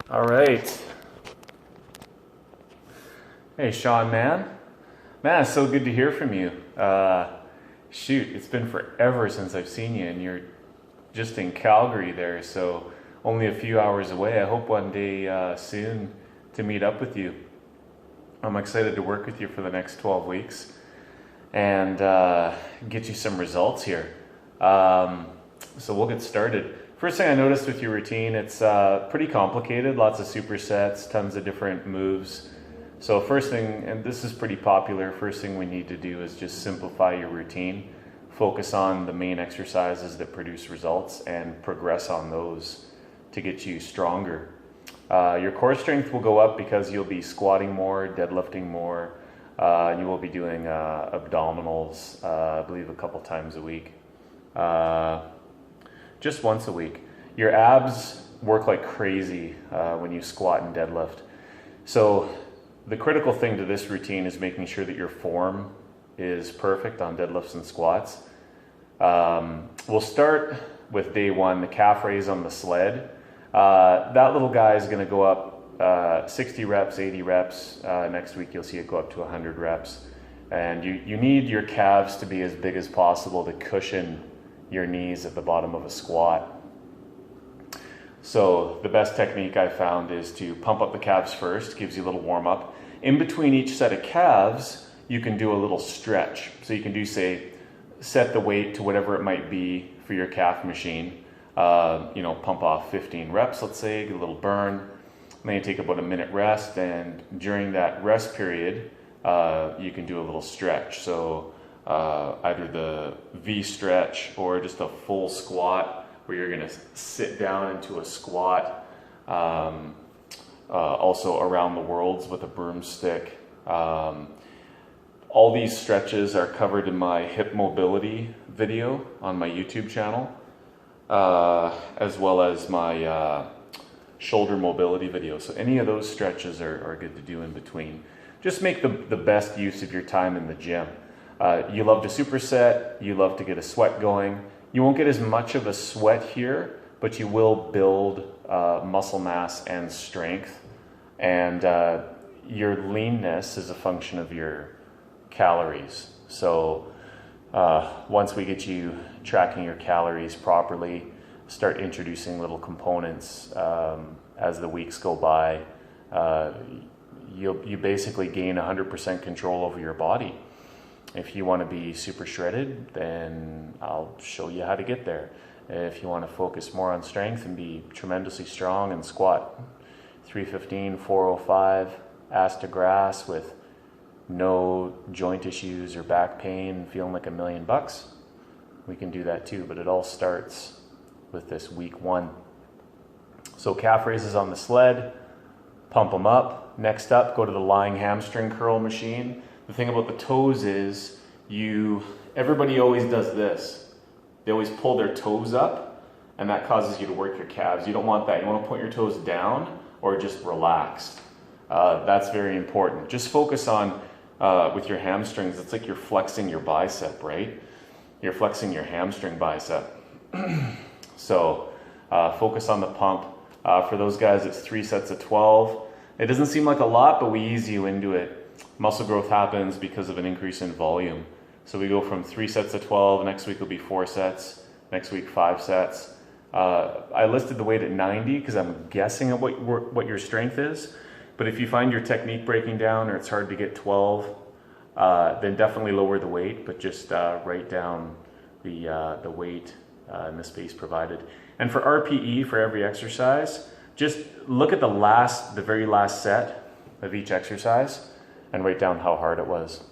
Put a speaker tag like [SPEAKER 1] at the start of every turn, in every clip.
[SPEAKER 1] All right. Hey, Shawn, man. Man, it's so good to hear from you. Shoot, it's been forever since I've seen you, and you're just in Calgary there, so only a few hours away. I hope one day soon to meet up with you. I'm excited to work with you for the next 12 weeks and get you some results here. So we'll get started. First thing I noticed with your routine, it's pretty complicated, lots of supersets, tons of different moves. So first thing, and this is pretty popular, first thing we need to do is just simplify your routine. Focus on the main exercises that produce results and progress on those to get you stronger. Your core strength will go up because you'll be squatting more, deadlifting more, and you will be doing abdominals, I believe a couple times a week. Just once a week. Your abs work like crazy when you squat and deadlift. So the critical thing to this routine is making sure that your form is perfect on deadlifts and squats. We'll start with day one, the calf raise on the sled. That little guy is going to go up 60 reps, 80 reps. Next week you'll see it go up to 100 reps. And you need your calves to be as big as possible to cushion your knees at the bottom of a squat. So the best technique I found is to pump up the calves first, gives you a little warm up. In between each set of calves, you can do a little stretch. So you can do, say, set the weight to whatever it might be for your calf machine. Pump off 15 reps, let's say, get a little burn. Then you take about a minute rest, and during that rest period, you can do a little stretch. So either the V stretch or just a full squat where you're going to sit down into a squat. Also around the worlds with a broomstick. All these stretches are covered in my hip mobility video on my YouTube channel, as well as my shoulder mobility video. So any of those stretches are good to do in between. Just make the best use of your time in the gym. You love to superset, you love to get a sweat going. You won't get as much of a sweat here, but you will build muscle mass and strength. And your leanness is a function of your calories. So once we get you tracking your calories properly, start introducing little components as the weeks go by, you basically gain 100% control over your body. If you want to be super shredded, then I'll show you how to get there. If you want to focus more on strength and be tremendously strong and squat 315, 405, ass to grass with no joint issues or back pain, feeling like $1,000,000, we can do that too. But it all starts with this week one. So calf raises on the sled, pump them up. Next up, go to the lying hamstring curl machine. The thing about the toes is everybody always does this. They always pull their toes up, and that causes you to work your calves. You don't want that. You want to put your toes down or just relaxed. That's very important. Just focus on, with your hamstrings, it's like you're flexing your bicep, right? You're flexing your hamstring bicep. So focus on the pump. For those guys, it's 3 sets of 12. It doesn't seem like a lot, but we ease you into it. Muscle growth happens because of an increase in volume. So we go from 3 sets of 12, next week will be 4 sets, next week 5 sets. I listed the weight at 90 because I'm guessing at what your strength is. But if you find your technique breaking down or it's hard to get 12, then definitely lower the weight, but just write down the weight in the space provided. And for RPE, for every exercise, just look at the very last set of each exercise and write down how hard it was.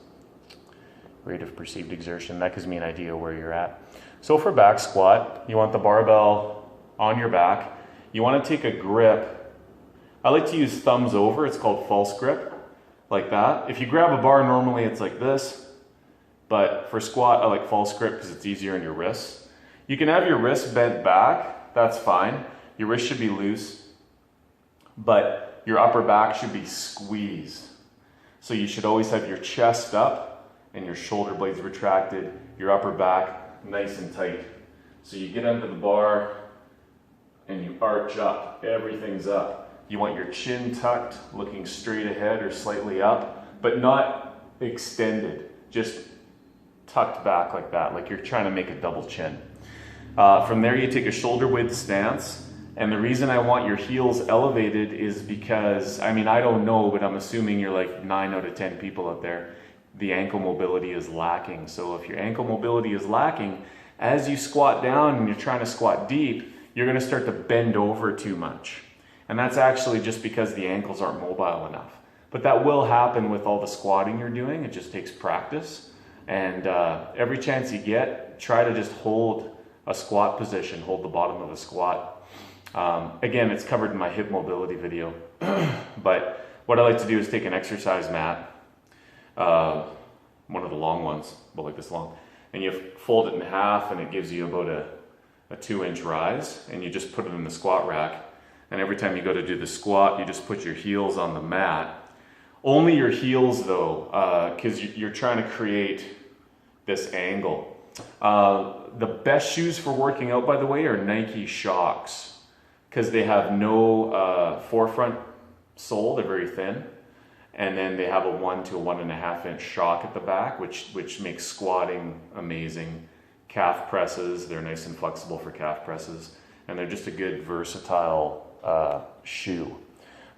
[SPEAKER 1] Rate of perceived exertion, that gives me an idea where you're at. So for back squat, you want the barbell on your back. You want to take a grip. I like to use thumbs over, it's called false grip, like that. If you grab a bar, normally it's like this, but for squat, I like false grip because it's easier on your wrists. You can have your wrists bent back, that's fine. Your wrist should be loose, but your upper back should be squeezed. So you should always have your chest up and your shoulder blades retracted, your upper back nice and tight. So you get under the bar and you arch up, everything's up. You want your chin tucked, looking straight ahead or slightly up, but not extended, just tucked back like that, like you're trying to make a double chin. From there, you take a shoulder width stance. And the reason I want your heels elevated is because, I mean, I don't know, but I'm assuming you're like 9 out of 10 people out there, the ankle mobility is lacking. So if your ankle mobility is lacking, as you squat down and you're trying to squat deep, you're gonna start to bend over too much. And that's actually just because the ankles aren't mobile enough. But that will happen with all the squatting you're doing. It just takes practice. And every chance you get, try to just hold a squat position, hold the bottom of a squat. Again, it's covered in my hip mobility video. But what I like to do is take an exercise mat, one of the long ones, about like this long, and you fold it in half and it gives you about a 2-inch rise, and you just put it in the squat rack. And every time you go to do the squat, you just put your heels on the mat. Only your heels though, because you're trying to create this angle. The best shoes for working out, by the way, are Nike Shocks, because they have no forefront sole, they're very thin. And then they have a 1 to 1.5 inch shock at the back, which makes squatting amazing. Calf presses, they're nice and flexible for calf presses. And they're just a good versatile shoe.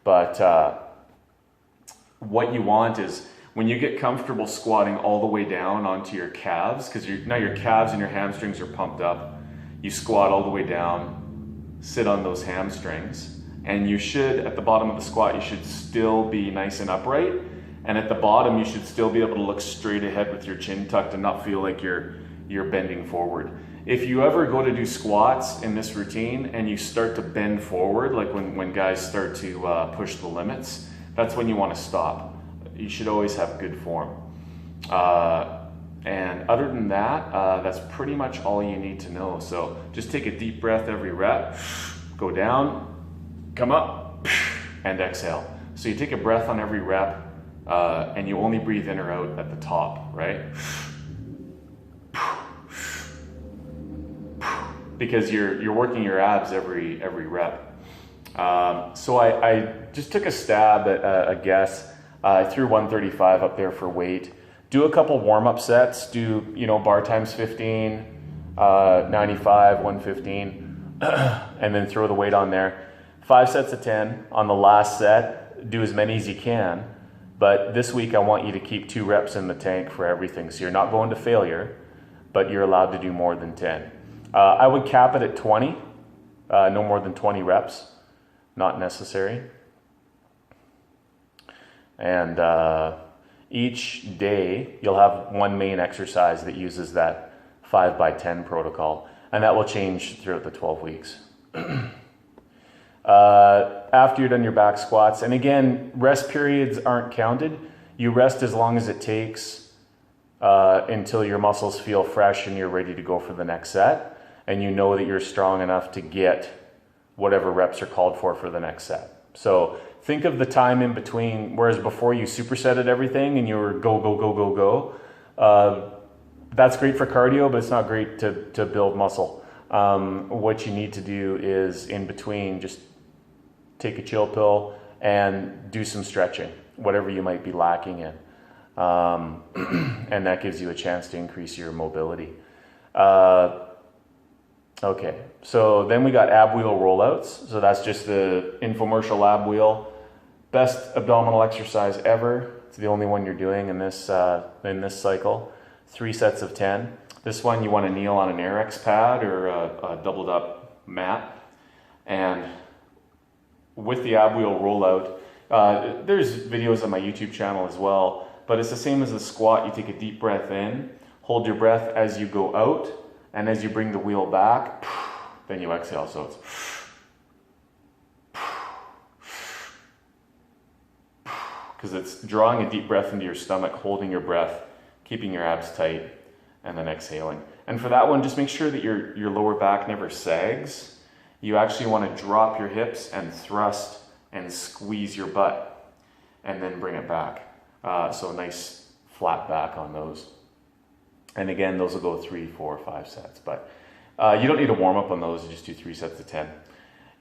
[SPEAKER 1] But what you want is when you get comfortable squatting all the way down onto your calves, because now your calves and your hamstrings are pumped up, you squat all the way down, sit on those hamstrings, and you should, at the bottom of the squat, you should still be nice and upright, and at the bottom you should still be able to look straight ahead with your chin tucked and not feel like you're bending forward. If you ever go to do squats in this routine and you start to bend forward, like when guys start to push the limits, that's when you want to stop. You should always have good form. And other than that, that's pretty much all you need to know. So just take a deep breath every rep, go down, come up, and exhale. So you take a breath on every rep, and you only breathe in or out at the top, right? Because you're working your abs every rep. So I just took a stab at a guess. I threw 135 up there for weight. Do a couple warm-up sets. Do bar times 15, 95, 115, and then throw the weight on there. 5 sets of 10. On the last set, do as many as you can. But this week I want you to keep 2 reps in the tank for everything. So you're not going to failure, but you're allowed to do more than 10. I would cap it at 20, no more than 20 reps, not necessary. And each day you'll have one main exercise that uses that 5x10 protocol, and that will change throughout the 12 weeks. After you're done your back squats, and again, rest periods aren't counted. You rest as long as it takes until your muscles feel fresh and you're ready to go for the next set. And you know that you're strong enough to get whatever reps are called for the next set. So think of the time in between, whereas before you supersetted everything and you were go, go, go, go, go. That's great for cardio, but it's not great to build muscle. What you need to do is in between, just take a chill pill and do some stretching, whatever you might be lacking in. And that gives you a chance to increase your mobility. Okay, so then we got ab wheel rollouts. So that's just the infomercial ab wheel. Best abdominal exercise ever. It's the only one you're doing in this cycle. 3 sets of 10. This one you want to kneel on an Airex pad or a doubled up mat. And with the ab wheel rollout, there's videos on my YouTube channel as well, but it's the same as a squat. You take a deep breath in, hold your breath as you go out, and as you bring the wheel back, then you exhale. So it's because it's drawing a deep breath into your stomach, holding your breath, keeping your abs tight, and then exhaling. And for that one, just make sure that your lower back never sags. You actually want to drop your hips and thrust and squeeze your butt, and then bring it back. So a nice flat back on those. And again, those will go 3, 4, 5 sets. But you don't need to warm up on those. You just do 3 sets of 10.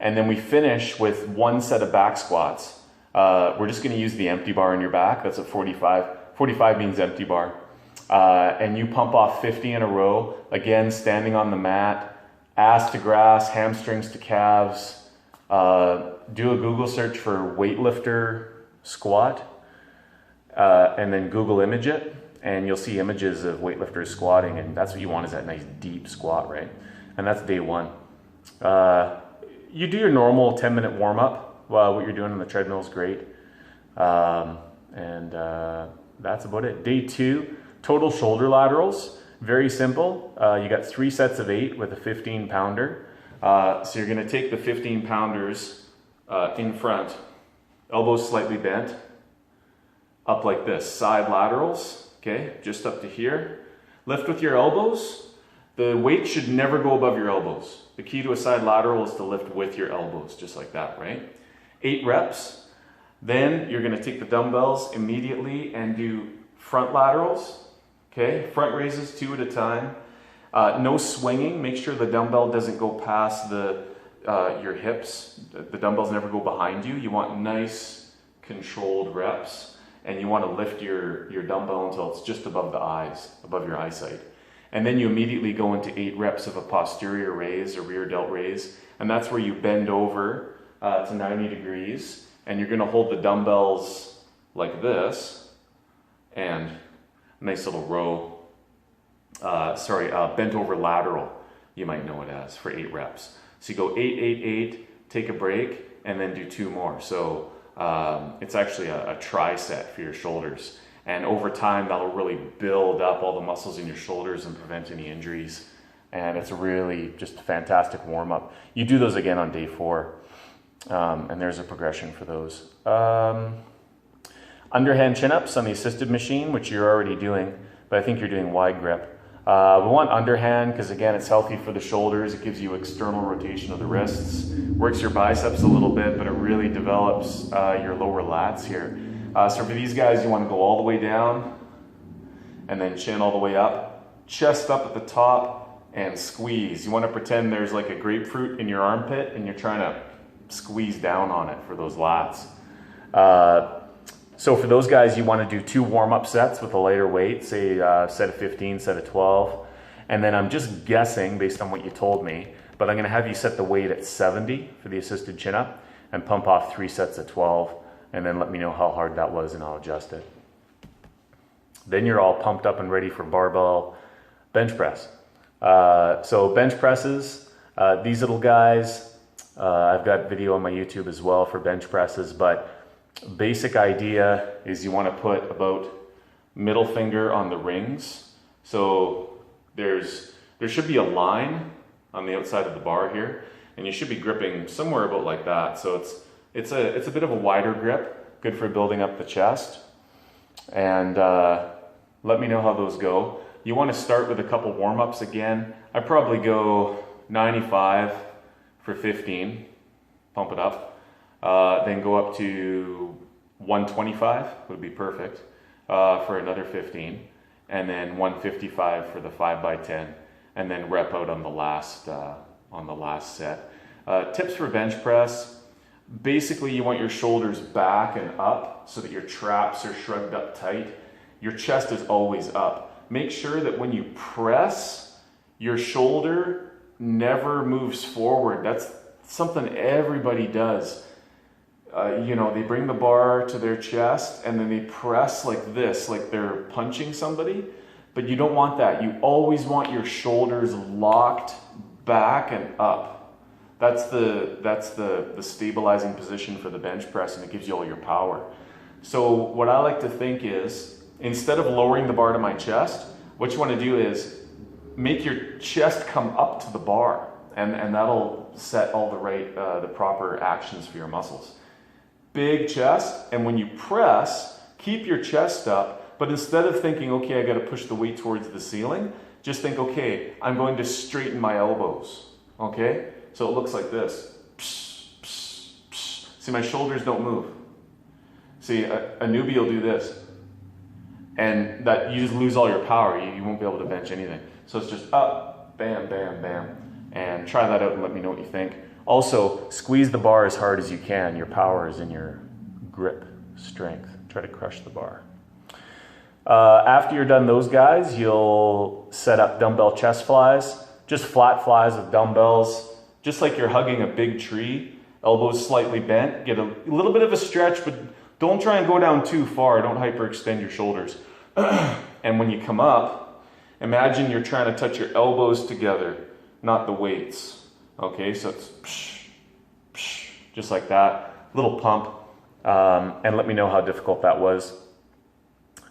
[SPEAKER 1] And then we finish with 1 set of back squats. We're just gonna use the empty bar on your back. That's a 45. 45 means empty bar. And you pump off 50 in a row. Again, standing on the mat, ass to grass, hamstrings to calves. Do a Google search for weightlifter squat, and then Google image it, and you'll see images of weightlifters squatting, and that's what you want, is that nice deep squat, right? And that's day 1. You do your normal 10-minute warm-up while what you're doing on the treadmill is great. That's about it. Day 2, total shoulder laterals. Very simple. You got 3 sets of 8 with a 15-pounder. So you're going to take the 15-pounders in front, elbows slightly bent, up like this. Side laterals, okay, just up to here. Lift with your elbows. The weight should never go above your elbows. The key to a side lateral is to lift with your elbows, just like that, right? 8 reps. Then you're going to take the dumbbells immediately and do front laterals, okay? Front raises 2 at a time. No swinging. Make sure the dumbbell doesn't go past your hips. The dumbbells never go behind you. You want nice, controlled reps, and you want to lift your dumbbell until it's just above the eyes, above your eyesight. And then you immediately go into 8 reps of a posterior raise or rear delt raise, and that's where you bend over to 90 degrees, and you're going to hold the dumbbells like this, and nice little row. Bent over lateral, you might know it as, for 8 reps. So you go 8, 8, 8, take a break, and then do 2 more. So it's actually a tri-set for your shoulders. And over time, that'll really build up all the muscles in your shoulders and prevent any injuries. And it's really just a fantastic warm-up. You do those again on day 4, and there's a progression for those. Underhand chin-ups on the assisted machine, which you're already doing, but I think you're doing wide grip. We want underhand because, again, it's healthy for the shoulders. It gives you external rotation of the wrists, works your biceps a little bit, but it really develops your lower lats here. So for these guys, you want to go all the way down and then chin all the way up, chest up at the top, and squeeze. You want to pretend there's like a grapefruit in your armpit and you're trying to squeeze down on it for those lats. So for those guys, you want to do 2 warm-up sets with a lighter weight, say set of 15, set of 12. And then I'm just guessing based on what you told me, but I'm going to have you set the weight at 70 for the assisted chin-up and pump off 3 sets of 12, and then let me know how hard that was and I'll adjust it. Then you're all pumped up and ready for barbell bench press. So bench presses, these little guys, I've got video on my YouTube as well for bench presses, but basic idea is you want to put about middle finger on the rings. So there should be a line on the outside of the bar here, and you should be gripping somewhere about like that. So it's a bit of a wider grip, good for building up the chest. And let me know how those go. You want to start with a couple warm-ups again. I probably go 95 for 15, pump it up. Then go up to 125 would be perfect for another 15, and then 155 for the 5x10, and then rep out on the last set. Tips for bench press: basically, you want your shoulders back and up so that your traps are shrugged up tight. Your chest is always up. Make sure that when you press, your shoulder never moves forward. That's something everybody does. They bring the bar to their chest and then they press like this, like they're punching somebody, but you don't want that. You always want your shoulders locked back and up. That's the stabilizing position for the bench press, and it gives you all your power. So what I like to think is, instead of lowering the bar to my chest, what you want to do is make your chest come up to the bar, and that'll set all the proper actions for your muscles. Big chest, and when you press, keep your chest up, but instead of thinking, okay, I got to push the weight towards the ceiling, just think, okay, I'm going to straighten my elbows, okay? So it looks like this. Psh, psh, psh. See, my shoulders don't move. See, a newbie will do this, and that you just lose all your power. You won't be able to bench anything. So it's just up, bam, bam, bam, And try that out and let me know what you think. Also, squeeze the bar as hard as you can. Your power is in your grip strength. Try to crush the bar. After you're done those guys, you'll set up dumbbell chest flies. Just flat flies with dumbbells, just like you're hugging a big tree. Elbows slightly bent. Get a little bit of a stretch, but don't try and go down too far. Don't hyperextend your shoulders. And when you come up, imagine you're trying to touch your elbows together, not the weights. Okay, so it's psh, psh, just like that. Little pump. And let me know how difficult that was.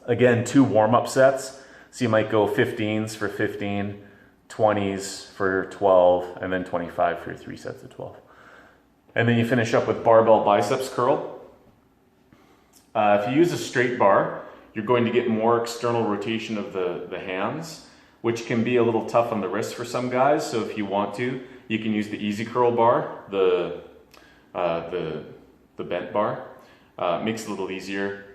[SPEAKER 1] Again, 2 warm-up sets. So you might go 15s for 15, 20s for 12, and then 25 for your 3 sets of 12. And then you finish up with barbell biceps curl. If you use a straight bar, you're going to get more external rotation of the hands, which can be a little tough on the wrists for some guys. So if you want to, you can use the easy curl bar, the bent bar. Makes it a little easier.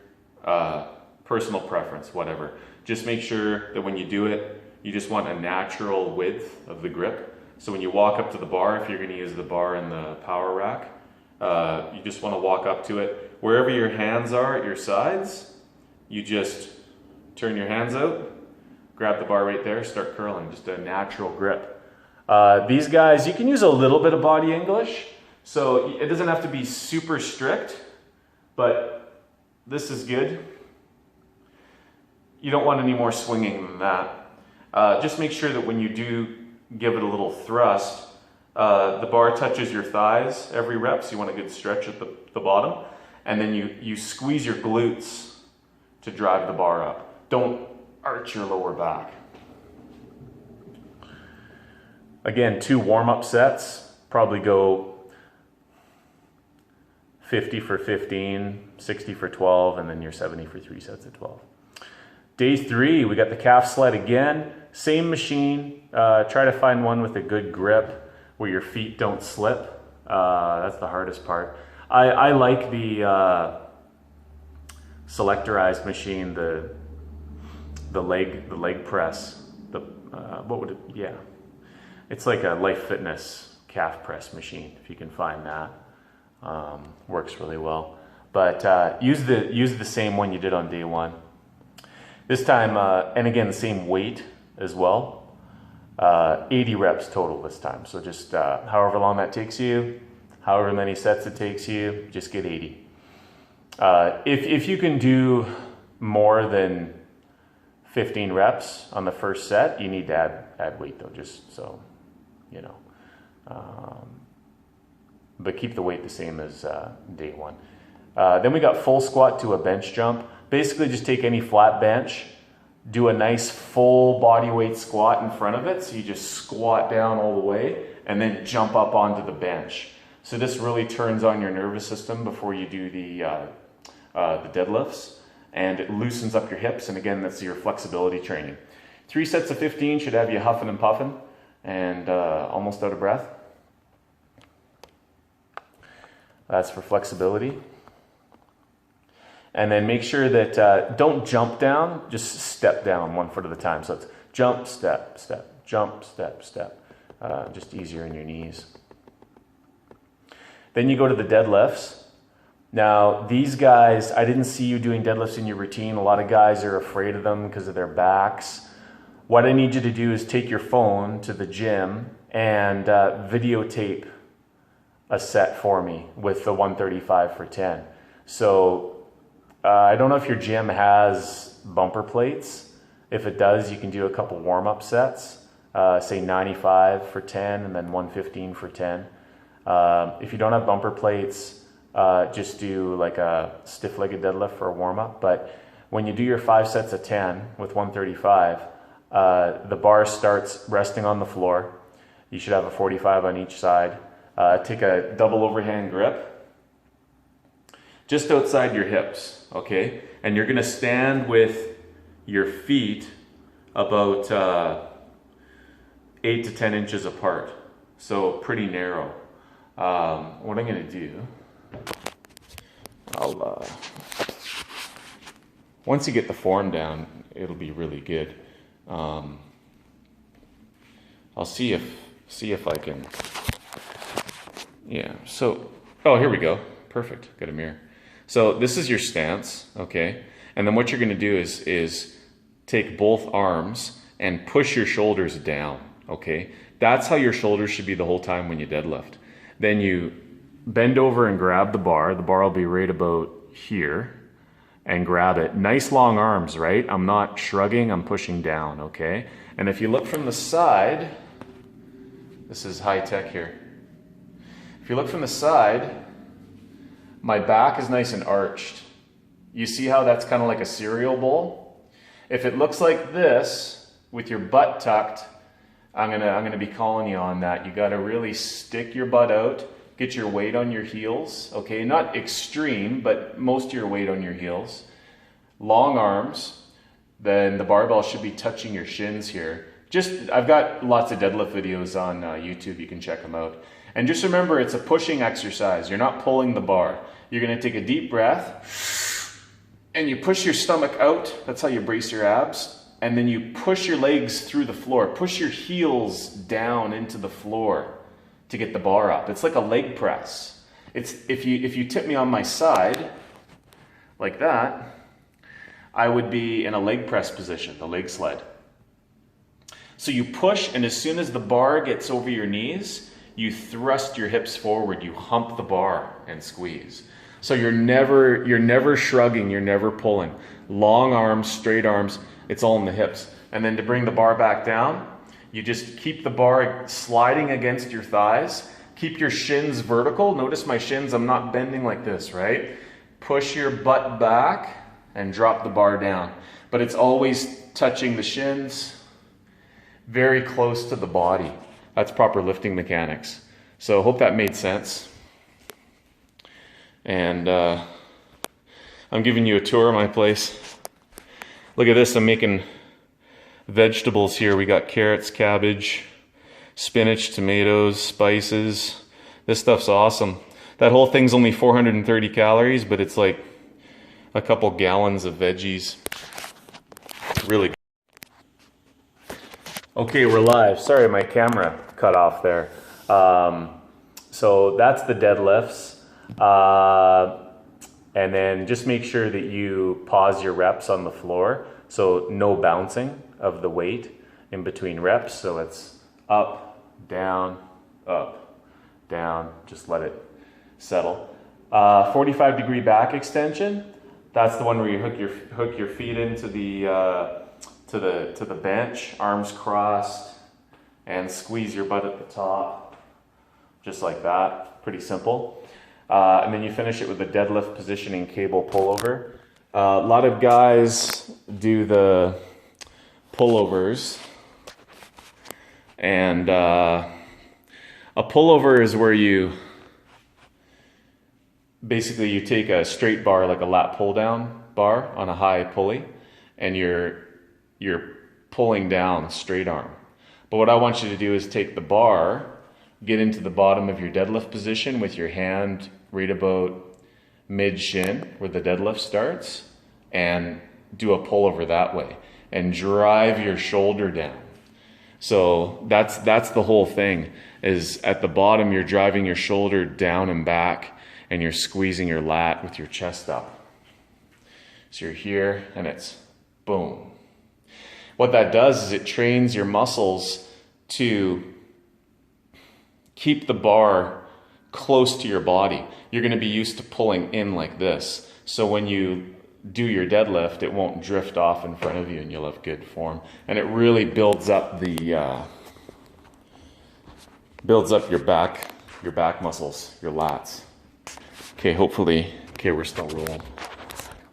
[SPEAKER 1] Personal preference, whatever. Just make sure that when you do it, you just want a natural width of the grip. So when you walk up to the bar, if you're going to use the bar in the power rack, you just want to walk up to it. Wherever your hands are at your sides, you just turn your hands out, grab the bar right there, start curling. Just a natural grip. These guys, you can use a little bit of body English. So it doesn't have to be super strict, but this is good. You don't want any more swinging than that. Just make sure that when you do give it a little thrust, the bar touches your thighs every rep, so you want a good stretch at the bottom. And then you squeeze your glutes to drive the bar up. Don't arch your lower back. Again, 2 warm-up sets. Probably go 50 for 15, 60 for 12, and then your 70 for 3 sets of 12. Day 3, we got the calf sled again. Same machine. Try to find one with a good grip where your feet don't slip. That's the hardest part. I like the selectorized machine, the leg press. What would it? Yeah, it's like a Life Fitness calf press machine. If you can find that, works really well. But use the same one you did on day 1. This time, and again, the same weight as well. 80 reps total this time. So just however long that takes you, however many sets it takes you, just get 80. If you can do more than 15 reps on the first set, you need to add weight though, just so you know. But keep the weight the same as day 1. Then we got full squat to a bench jump. Basically just take any flat bench, do a nice full body weight squat in front of it. So you just squat down all the way and then jump up onto the bench. So this really turns on your nervous system before you do the deadlifts, and it loosens up your hips. And again, that's your flexibility training. 3 sets of 15 should have you huffing and puffing and almost out of breath. That's for flexibility. And then make sure that don't jump down, just step down 1 foot at a time. So it's jump, step, step, jump, step, step. Just easier in your knees. Then you go to the deadlifts. Now these guys, I didn't see you doing deadlifts in your routine. A lot of guys are afraid of them because of their backs. What I need you to do is take your phone to the gym and videotape a set for me with the 135 for 10. So I don't know if your gym has bumper plates. If it does, you can do a couple warm-up sets, say 95 for 10 and then 115 for 10. If you don't have bumper plates, just do like a stiff-legged deadlift for a warm-up. But when you do your 5 sets of 10 with 135, the bar starts resting on the floor. You should have a 45 on each side. Take a double overhand grip just outside your hips, okay? And you're gonna stand with your feet about 8 to 10 inches apart. So pretty narrow. What I'm gonna do, once you get the form down, it'll be really good. I'll see if
[SPEAKER 2] see if I can, yeah, so, oh, here we go. Perfect, got a mirror. So this is your stance, okay? And then what you're gonna do is take both arms and push your shoulders down, okay? That's how your shoulders should be the whole time when you deadlift. Then you bend over and grab the bar. The bar will be right about here, and grab it. Nice long arms, right? I'm not shrugging, I'm pushing down, okay? And if you look from the side, this is high tech here. If you look from the side, my back is nice and arched. You see how that's kind of like a cereal bowl? If it looks like this, with your butt tucked, I'm gonna be calling you on that. You gotta really stick your butt out, get your weight on your heels, okay? Not extreme, but most of your weight on your heels. Long arms, then the barbell should be touching your shins here. I've got lots of deadlift videos on YouTube, you can check them out. And just remember, it's a pushing exercise. You're not pulling the bar. You're gonna take a deep breath, and you push your stomach out. That's how you brace your abs. And then you push your legs through the floor. Push your heels down into the floor to get the bar up. It's like a leg press. If you tip me on my side, like that, I would be in a leg press position, the leg sled. So you push, and as soon as the bar gets over your knees, you thrust your hips forward, you hump the bar and squeeze. So you're never shrugging, you're never pulling. Long arms, straight arms, it's all in the hips. And then to bring the bar back down, you just keep the bar sliding against your thighs. Keep your shins vertical. Notice my shins, I'm not bending like this, right? Push your butt back and drop the bar down. But it's always touching the shins, very close to the body. That's proper lifting mechanics. So hope that made sense. And I'm giving you a tour of my place. Look at this, I'm making vegetables here. We got carrots, cabbage, spinach, tomatoes, spices. This stuff's awesome. That whole thing's only 430 calories, but it's like a couple gallons of veggies. Really good. Okay, we're live. Sorry, my camera cut off there. So that's the deadlifts. And then just make sure that you pause your reps on the floor. So no bouncing of the weight in between reps. So it's up, down, just let it settle. 45-degree back extension. That's the one where you hook your feet into the to the bench, arms crossed, and squeeze your butt at the top, just like that. Pretty simple. And then you finish it with the deadlift positioning cable pullover. A lot of guys do the pullovers, and a pullover is where you basically take a straight bar, like a lat pull down bar on a high pulley, and you're pulling down straight arm. But what I want you to do is take the bar, get into the bottom of your deadlift position with your hand right about mid-shin where the deadlift starts, and do a pullover that way and drive your shoulder down. So that's the whole thing, is at the bottom you're driving your shoulder down and back, and you're squeezing your lat with your chest up. So you're here and it's boom. What that does is it trains your muscles to keep the bar close to your body. You're going to be used to pulling in like this. So when you do your deadlift, it won't drift off in front of you, and you'll have good form. And it really builds up the your back muscles, your lats. Okay, hopefully, we're still rolling.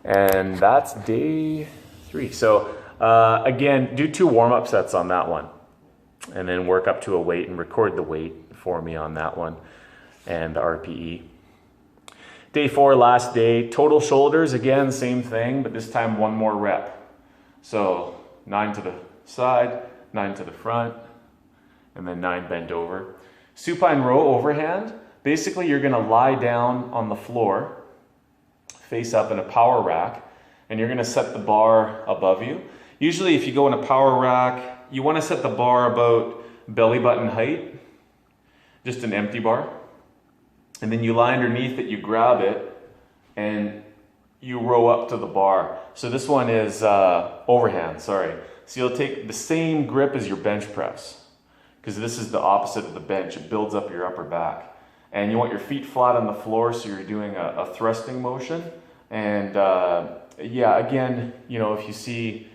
[SPEAKER 2] And that's day 3. So again, do 2 warm-up sets on that one, and then work up to a weight and record the weight for me on that one, and the RPE. Day 4, last day, total shoulders, again, same thing, but this time 1 more rep. So 9 to the side, 9 to the front, and then 9 bent over. Supine row overhand. Basically, you're gonna lie down on the floor, face up in a power rack, and you're gonna set the bar above you. Usually if you go in a power rack, you wanna set the bar about belly button height, just an empty bar. And then you lie underneath it, you grab it, and you row up to the bar. So this one is overhand, sorry. So you'll take the same grip as your bench press, because this is the opposite of the bench. It builds up your upper back. And you want your feet flat on the floor, so you're doing a thrusting motion. And yeah, again, you know, if you see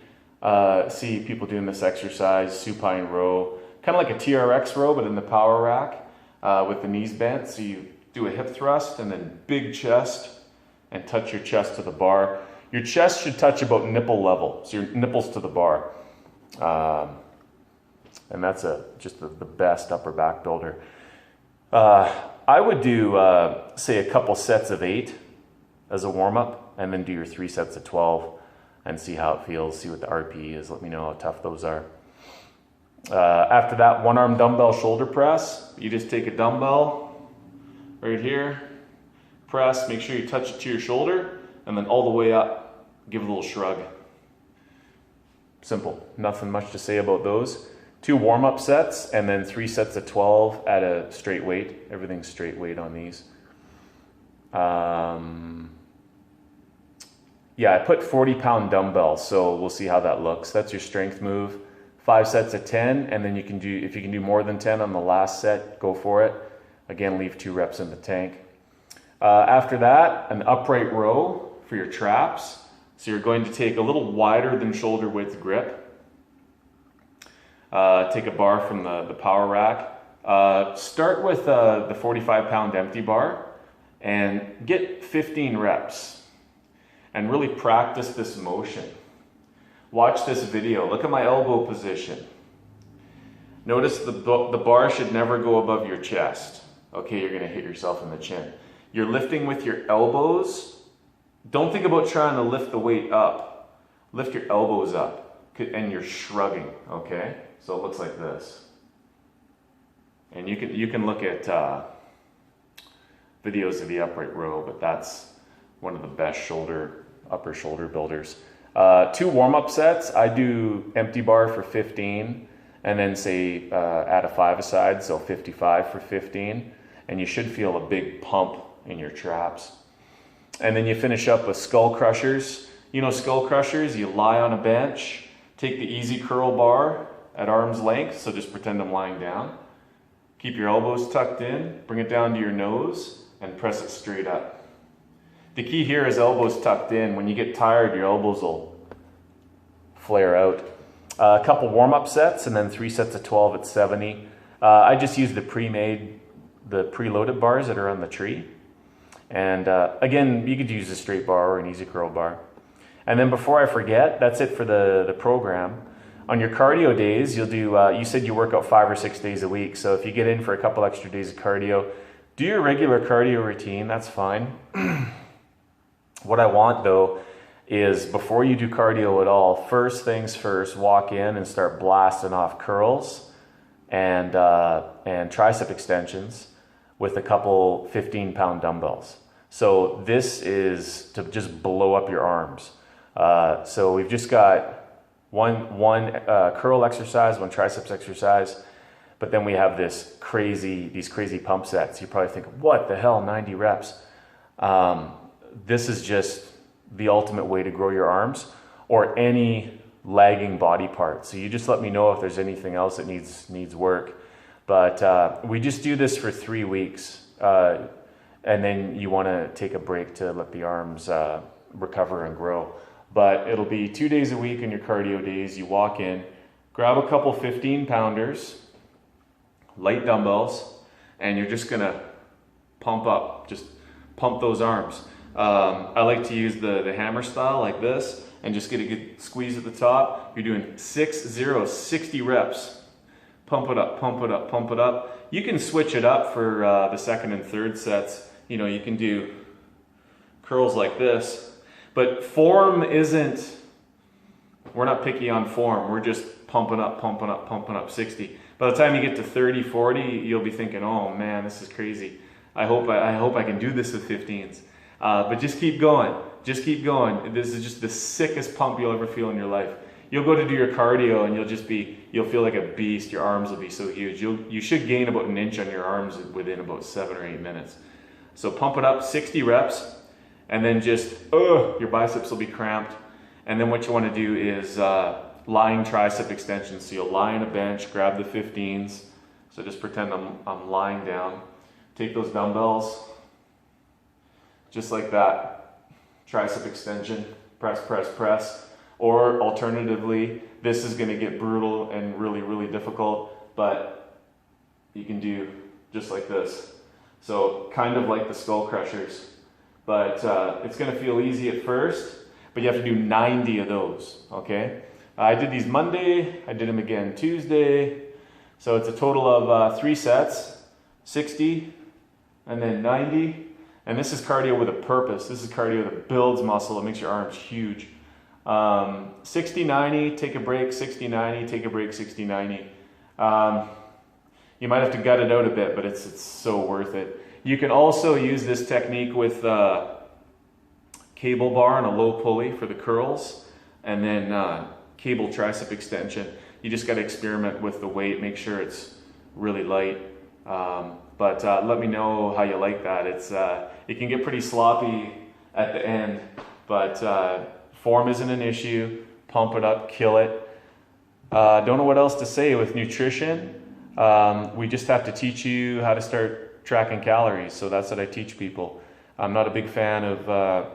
[SPEAKER 2] people doing this exercise, supine row, kind of like a TRX row, but in the power rack with the knees bent. So you do a hip thrust and then big chest and touch your chest to the bar. Your chest should touch about nipple level, so your nipples to the bar. And that's just the best upper back builder. I would do, say, a couple sets of 8 as a warm-up, and then do your 3 sets of 12 and see how it feels, see what the RPE is. Let me know how tough those are. After that, one-arm dumbbell shoulder press. You just take a dumbbell right here, press, make sure you touch it to your shoulder, and then all the way up, give a little shrug. Simple, nothing much to say about those. 2 warm-up sets, and then 3 sets of 12 at a straight weight. Everything's straight weight on these. Yeah, I put 40-pound dumbbells, so we'll see how that looks. That's your strength move. 5 sets of 10, and then you can do, if you can do more than 10 on the last set, go for it. Again, leave 2 reps in the tank. After that, an upright row for your traps. So you're going to take a little wider than shoulder width grip. Take a bar from the power rack. Start with the 45-pound empty bar and get 15 reps and really practice this motion. Watch this video. Look at my elbow position. Notice the bar should never go above your chest. Okay, you're gonna hit yourself in the chin. You're lifting with your elbows. Don't think about trying to lift the weight up. Lift your elbows up and you're shrugging, okay? So it looks like this. And you can look at videos of the upright row, but that's one of the best upper shoulder builders. 2 warm-up sets. I do empty bar for 15, and then say add a 5-a-side, so 55 for 15. And you should feel a big pump in your traps. And then you finish up with skull crushers. You know skull crushers, you lie on a bench, take the easy curl bar at arm's length, so just pretend I'm lying down. Keep your elbows tucked in, bring it down to your nose, and press it straight up. The key here is elbows tucked in. When you get tired, your elbows will flare out. A couple warm-up sets, and then 3 sets of 12 at 70. I just use the preloaded bars that are on the tree. And again, you could use a straight bar or an easy curl bar. And then before I forget, that's it for the program. On your cardio days, you'll do, you said you work out 5 or 6 days a week. So if you get in for a couple extra days of cardio, do your regular cardio routine, that's fine. What I want though is before you do cardio at all, first things first, walk in and start blasting off curls and tricep extensions with a couple 15-pound dumbbells. So this is to just blow up your arms. So we've just got one curl exercise, one triceps exercise, but then we have these crazy pump sets. You probably think, what the hell, 90 reps? This is just the ultimate way to grow your arms or any lagging body part. So you just let me know if there's anything else that needs work. But we just do this for 3 weeks, and then you want to take a break to let the arms recover and grow. But it'll be 2 days a week on your cardio days. You walk in, grab a couple 15-pounders, light dumbbells, and you're just gonna pump up, just pump those arms. I like to use the hammer style like this and just get a good squeeze at the top. You're doing 60 reps. Pump it up, pump it up, pump it up. You can switch it up for the second and third sets. You know, you can do curls like this. But form isn't, we're not picky on form. We're just pumping up 60. By the time you get to 30, 40, you'll be thinking, oh man, this is crazy. I hope I can do this with 15s. But just keep going. Just keep going. This is just the sickest pump you'll ever feel in your life. you'll go to do your cardio and you'll feel like a beast. Your arms will be so huge. You should gain about an inch on your arms within about 7 or 8 minutes. So pump it up, 60 reps, and then just, your biceps will be cramped. And then what you want to do is lying tricep extensions. So you'll lie on a bench, grab the 15s. So just pretend I'm lying down. Take those dumbbells, just like that. Tricep extension, press, press, press. Or alternatively, this is going to get brutal and really, really difficult, but you can do just like this. So kind of like the skull crushers, but it's going to feel easy at first, but you have to do 90 of those, okay? I did these Monday, I did them again Tuesday, so it's a total of 3 sets, 60, and then 90, and this is cardio with a purpose. This is cardio that builds muscle, it makes your arms huge. 60, 90, take a break, 60, 90, take a break, 60, 90. You might have to gut it out a bit, but it's so worth it. You can also use this technique with cable bar and a low pulley for the curls, and then cable tricep extension. You just got to experiment with the weight, make sure it's really light. But let me know how you like that. It can get pretty sloppy at the end, but form isn't an issue. Pump it up, kill it. Don't know what else to say with nutrition. We just have to teach you how to start tracking calories. So that's what I teach people. I'm not a big fan of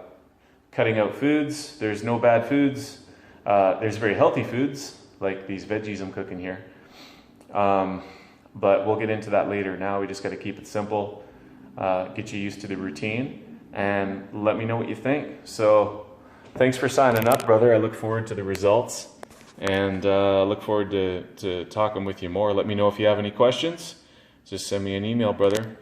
[SPEAKER 2] cutting out foods. There's no bad foods. There's very healthy foods, like these veggies I'm cooking here. But we'll get into that later. Now we just got to keep it simple, get you used to the routine, and let me know what you think. So thanks for signing up, brother. I look forward to the results, and look forward to talking with you more. Let me know if you have any questions. Just send me an email, brother.